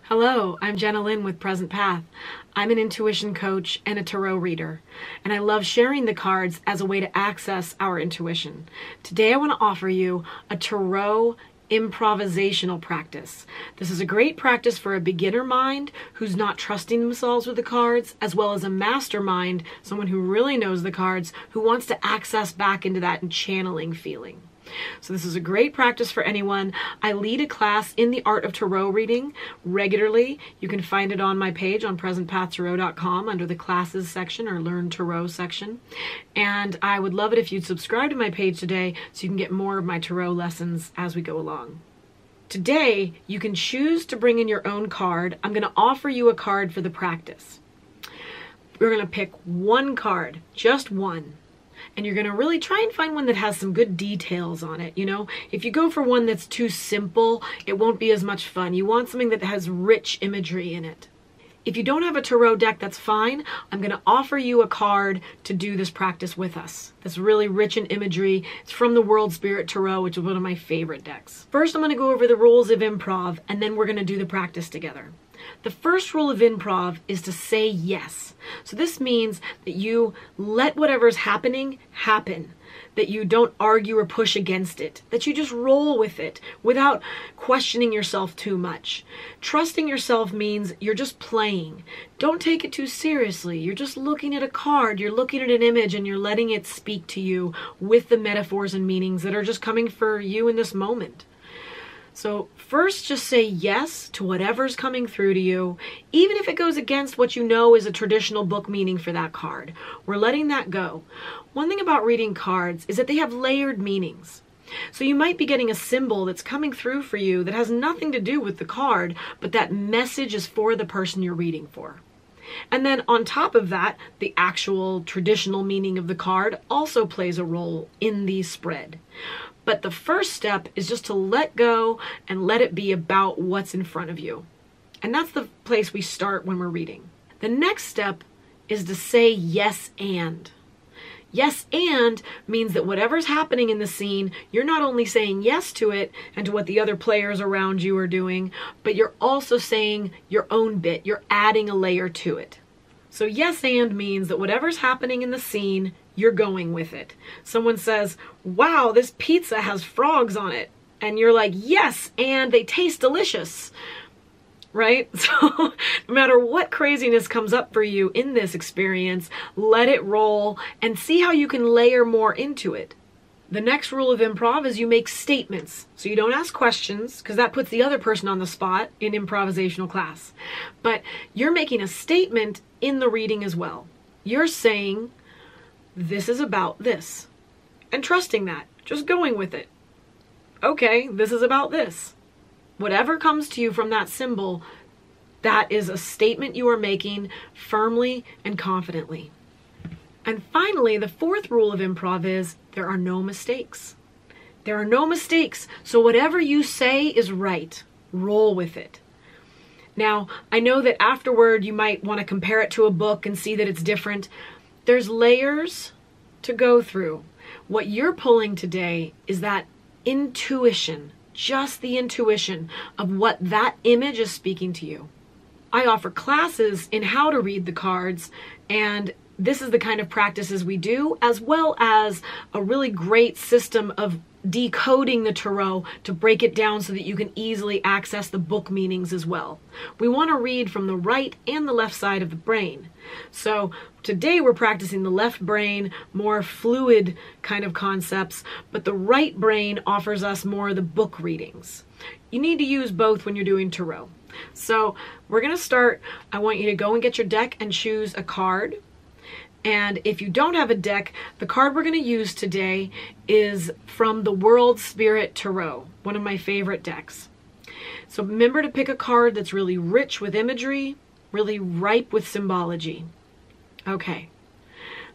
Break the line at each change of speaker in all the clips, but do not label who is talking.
Hello, I'm Jenna Lynn with Present Path. I'm an intuition coach and a tarot reader, and I love sharing the cards as a way to access our intuition. Today I want to offer you a tarot improvisational practice. This is a great practice for a beginner mind who's not trusting themselves with the cards, as well as a mastermind, someone who really knows the cards, who wants to access back into that channeling feeling. So this is a great practice for anyone. I lead a class in the art of tarot reading regularly. You can find it on my page on presentpathtarot.com under the classes section or learn tarot section. And I would love it if you'd subscribe to my page today so you can get more of my tarot lessons as we go along. Today, you can choose to bring in your own card. I'm going to offer you a card for the practice. We're going to pick one card, just one. And you're going to really try and find one that has some good details on it. You know, if you go for one that's too simple, it won't be as much fun. You want something that has rich imagery in it. If you don't have a tarot deck, that's fine. I'm going to offer you a card to do this practice with us. That's really rich in imagery. It's from the World Spirit Tarot, which is one of my favorite decks. First, I'm going to go over the rules of improv, and then we're going to do the practice together. The first rule of improv is to say yes. So this means that you let whatever's happening happen, that you don't argue or push against it, that you just roll with it without questioning yourself too much. Trusting yourself means you're just playing. Don't take it too seriously. You're just looking at a card, you're looking at an image, and you're letting it speak to you with the metaphors and meanings that are just coming for you in this moment. So first, just say yes to whatever's coming through to you, even if it goes against what you know is a traditional book meaning for that card. We're letting that go. One thing about reading cards is that they have layered meanings. So you might be getting a symbol that's coming through for you that has nothing to do with the card, but that message is for the person you're reading for. And then on top of that, the actual traditional meaning of the card also plays a role in the spread. But the first step is just to let go and let it be about what's in front of you. And that's the place we start when we're reading. The next step is to say yes and. Yes and means that whatever's happening in the scene, you're not only saying yes to it and to what the other players around you are doing, but you're also saying your own bit. You're adding a layer to it. So yes and means that whatever's happening in the scene, you're going with it. Someone says, wow, this pizza has frogs on it. And you're like, yes, and they taste delicious. Right? So no matter what craziness comes up for you in this experience, let it roll and see how you can layer more into it. The next rule of improv is you make statements. So you don't ask questions, because that puts the other person on the spot in improvisational class. But you're making a statement in the reading as well. You're saying, this is about this. And trusting that. Just going with it. Okay, this is about this. Whatever comes to you from that symbol, that is a statement you are making firmly and confidently. And finally, the fourth rule of improv is there are no mistakes. There are no mistakes. So whatever you say is right. Roll with it. Now, I know that afterward you might want to compare it to a book and see that it's different. There's layers to go through. What you're pulling today is that intuition, just the intuition of what that image is speaking to you. I offer classes in how to read the cards, and this is the kind of practices we do, as well as a really great system of decoding the tarot to break it down so that you can easily access the book meanings as well. We want to read from the right and the left side of the brain. So today we're practicing the left brain, more fluid kind of concepts, but the right brain offers us more of the book readings. You need to use both when you're doing tarot. So we're going to start. I want you to go and get your deck and choose a card. And if you don't have a deck, the card we're going to use today is from the World Spirit Tarot, one of my favorite decks. So remember to pick a card that's really rich with imagery, really ripe with symbology. Okay,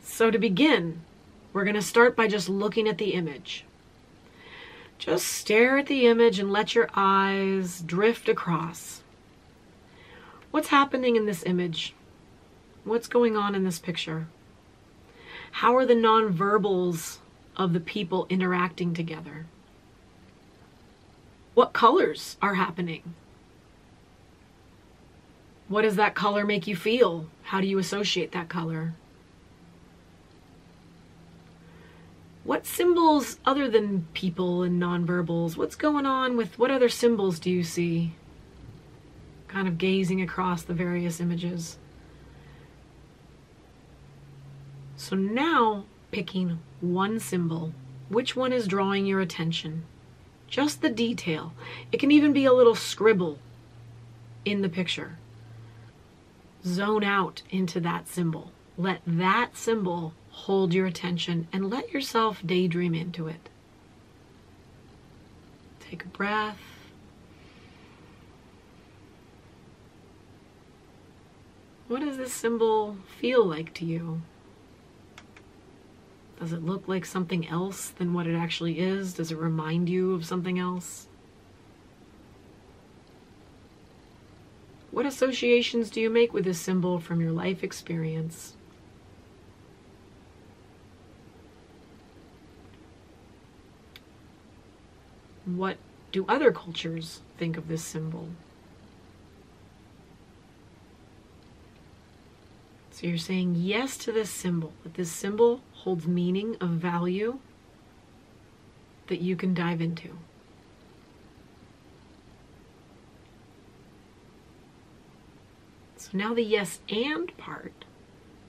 so to begin, we're going to start by just looking at the image. Just stare at the image and let your eyes drift across. What's happening in this image? What's going on in this picture? How are the nonverbals of the people interacting together? What colors are happening? What does that color make you feel? How do you associate that color? What symbols other than people and nonverbals, what's going on with, what other symbols do you see? Kind of gazing across the various images. So now picking one symbol, which one is drawing your attention? Just the detail. It can even be a little scribble in the picture. Zone out into that symbol. Let that symbol hold your attention and let yourself daydream into it. Take a breath. What does this symbol feel like to you? Does it look like something else than what it actually is? Does it remind you of something else? What associations do you make with this symbol from your life experience? What do other cultures think of this symbol? So you're saying yes to this symbol, that this symbol holds meaning of value that you can dive into. So now the yes and part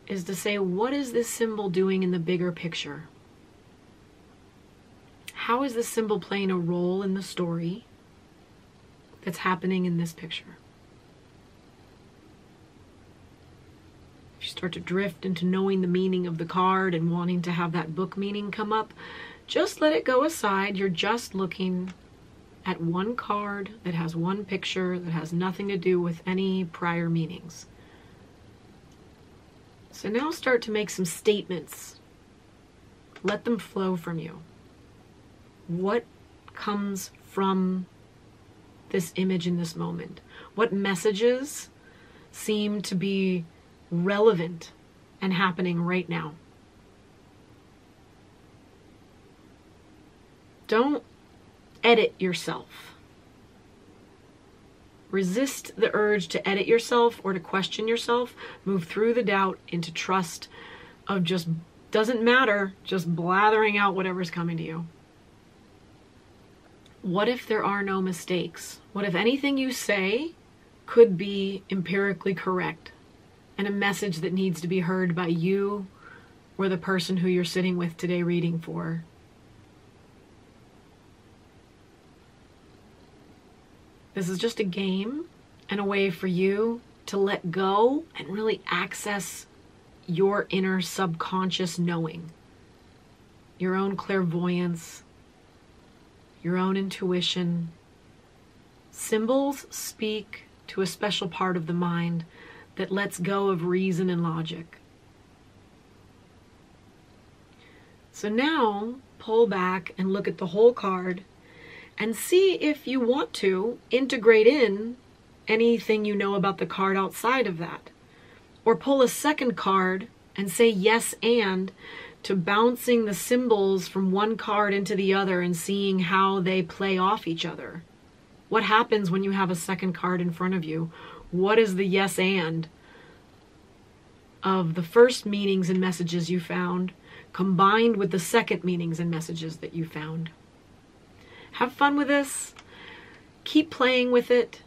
is to say, what is this symbol doing in the bigger picture? How is this symbol playing a role in the story that's happening in this picture? If you start to drift into knowing the meaning of the card and wanting to have that book meaning come up, just let it go aside. You're just looking at one card that has one picture that has nothing to do with any prior meanings. So now start to make some statements. Let them flow from you. What comes from this image in this moment? What messages seem to be relevant and happening right now? Don't edit yourself. Resist the urge to edit yourself or to question yourself. Move through the doubt into trust of just doesn't matter, just blathering out whatever's coming to you. What if there are no mistakes? What if anything you say could be empirically correct and a message that needs to be heard by you or the person who you're sitting with today reading for? This is just a game and a way for you to let go and really access your inner subconscious knowing, your own clairvoyance, your own intuition. Symbols speak to a special part of the mind that lets go of reason and logic. So now pull back and look at the whole card and see if you want to integrate in anything you know about the card outside of that. Or pull a second card and say yes and to bouncing the symbols from one card into the other and seeing how they play off each other. What happens when you have a second card in front of you? What is the yes and of the first meanings and messages you found combined with the second meanings and messages that you found? Have fun with this. Keep playing with it.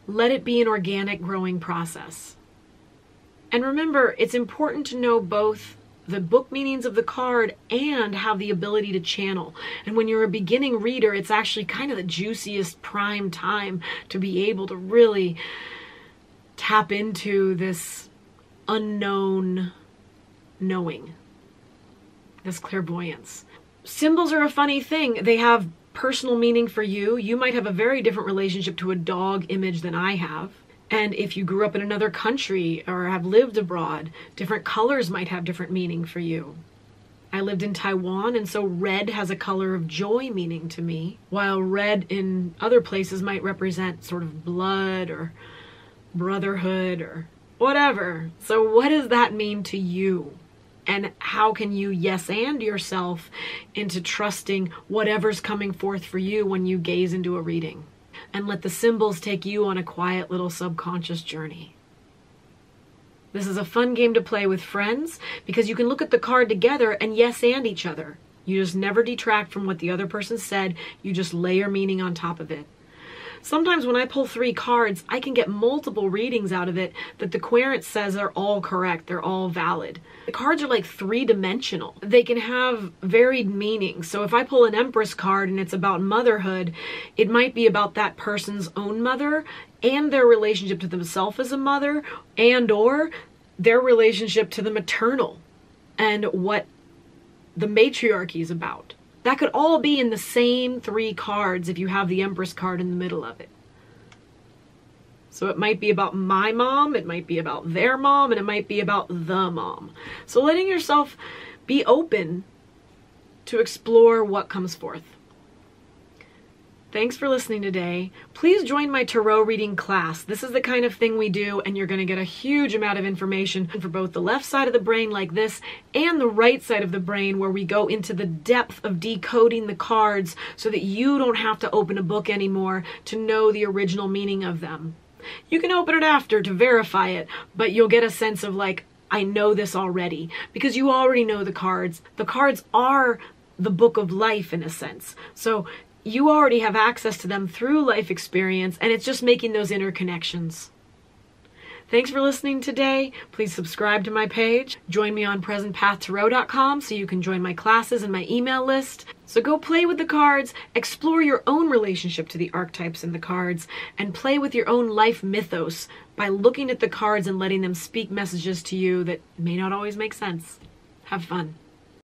Let it be an organic growing process. And remember, it's important to know both the book meanings of the card and have the ability to channel. And when you're a beginning reader, it's actually kind of the juiciest prime time to be able to really tap into this unknown knowing, this clairvoyance. Symbols are a funny thing. They have personal meaning for you. You might have a very different relationship to a dog image than I have. And if you grew up in another country or have lived abroad, different colors might have different meaning for you. I lived in Taiwan, and so red has a color of joy meaning to me, while red in other places might represent sort of blood or brotherhood or whatever. So what does that mean to you? And how can you yes and yourself into trusting whatever's coming forth for you when you gaze into a reading? and let the symbols take you on a quiet little subconscious journey. This is a fun game to play with friends because you can look at the card together and yes and each other. You just never detract from what the other person said, you just layer meaning on top of it. Sometimes when I pull 3 cards, I can get multiple readings out of it that the querent says are all correct, they're all valid. The cards are like 3-dimensional. They can have varied meanings. So if I pull an Empress card and it's about motherhood, it might be about that person's own mother and their relationship to themselves as a mother, and or their relationship to the maternal and what the matriarchy is about. That could all be in the same 3 cards if you have the Empress card in the middle of it. So it might be about my mom, it might be about their mom, and it might be about the mom. So letting yourself be open to explore what comes forth. Thanks for listening today. Please join my tarot reading class. This is the kind of thing we do, and you're going to get a huge amount of information for both the left side of the brain like this and the right side of the brain, where we go into the depth of decoding the cards so that you don't have to open a book anymore to know the original meaning of them. You can open it after to verify it, but you'll get a sense of like, I know this already, because you already know the cards. The cards are the book of life in a sense. So you already have access to them through life experience, and it's just making those interconnections. Thanks for listening today. Please subscribe to my page. Join me on PresentPathTarot.com so you can join my classes and my email list. So go play with the cards, explore your own relationship to the archetypes in the cards, and play with your own life mythos by looking at the cards and letting them speak messages to you that may not always make sense. Have fun.